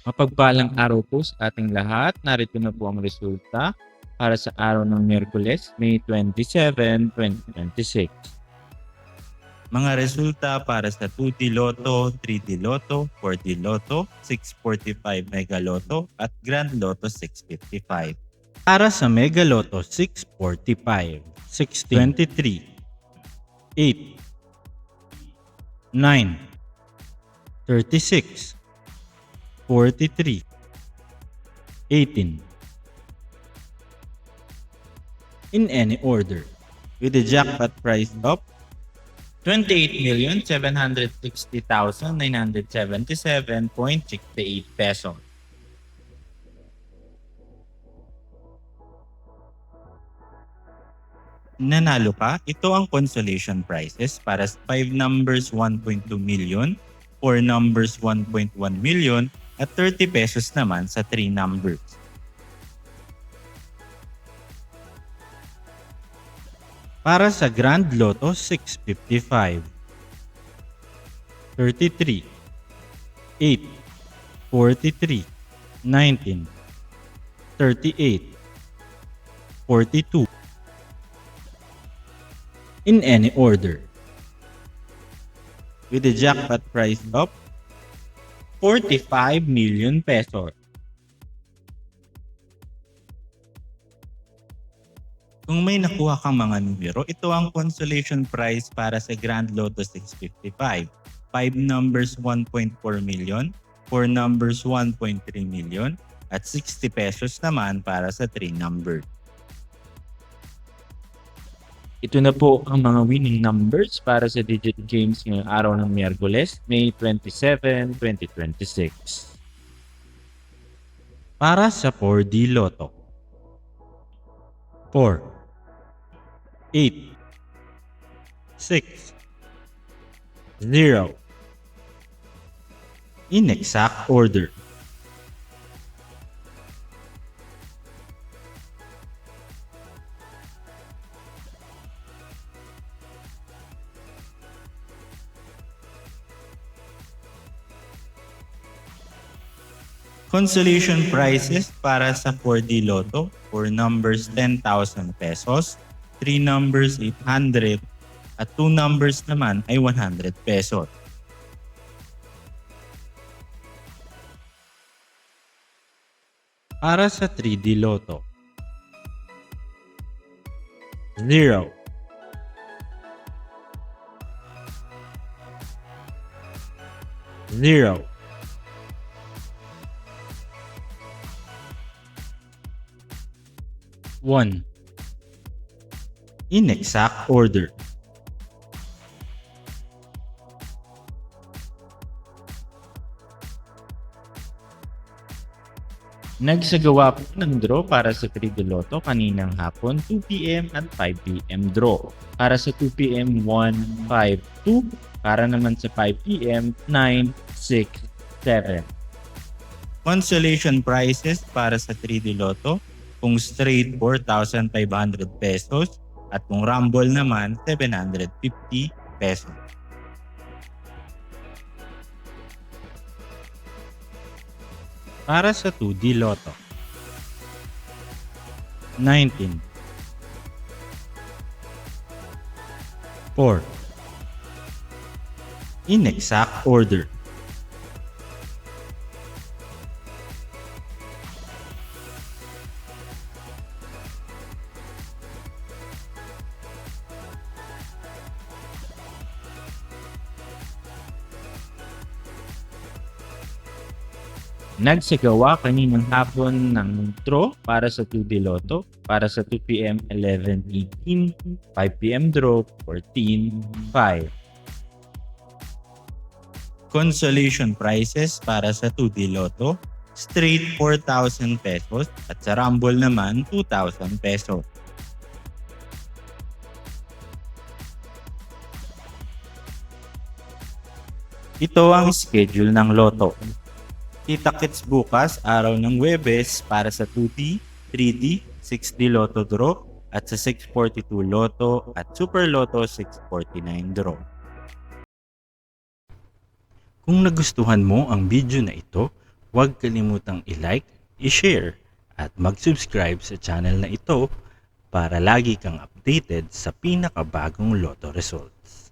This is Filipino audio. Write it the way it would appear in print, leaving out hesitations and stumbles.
Mapagpalang araw po sa ating lahat. Narito na po ang resulta para sa araw ng Miyerkules, May 27, 2026. Mga resulta para sa 2D Lotto, 3D Lotto, 4D Lotto, 645 Mega Lotto at Grand Lotto 655. Para sa Mega Lotto 645, 623, 8, 9, 36, 43, 18. In any order, with the jackpot price of 28,760,977.68 pesos. Nanalo ka, ito ang consolation prizes para sa 5 numbers 1.2 million, 4 numbers 1.1 million, at 30 pesos naman sa 3 numbers. para sa Grand Lotto 655, 33, 8, 43, 19, 38, 42. In any order, with the jackpot price of 45 million pesos. Kung may nakuha kang mga numero, ito ang consolation prize para sa Grand Lotto 655. 5 numbers 1.4 million, 4 numbers 1.3 million, at 60 pesos naman para sa 3 numbers. Ito na po ang mga winning numbers para sa Digit Games ngayong araw ng Miyerkules, May 27, 2026. para sa 4D Lotto. 4, 8, 6, 0. In exact order. Consolation prizes para sa 4D Lotto, 4 numbers 10,000 pesos, 3 numbers 800, at 2 numbers naman ay 100 pesos. Para sa 3D Lotto. 0, 0, 1. In exact order. Nagsagawa po ng draw para sa 3D Lotto kaninang hapon 2 p.m. at 5 p.m. draw. Para sa 2 p.m. 1, 5, 2. Para naman sa 5 p.m. 9, 6, 7. Consolation prizes para sa 3D Lotto, kung straight 4,500 pesos at kung rumble naman 750 pesos. Para sa 2D Lotto. 19, 4. In exact order. Nagsagawa kaninang hapon ng draw para sa 2D Lotto. Para sa 2 p.m. 11:18, 5 p.m. draw 14, 5. Consolation prizes para sa 2D Lotto, straight 4,000 pesos at sa rumble naman 2,000 pesos. Ito ang schedule ng Lotto. Kita-kits bukas, araw ng Huwebes para sa 2D, 3D, 6D Lotto Draw at sa 642 Lotto at Super Lotto 649 Draw. Kung nagustuhan mo ang video na ito, Huwag kalimutang i-like, i-share, at mag-subscribe sa channel na ito para lagi kang updated sa pinakabagong Lotto results.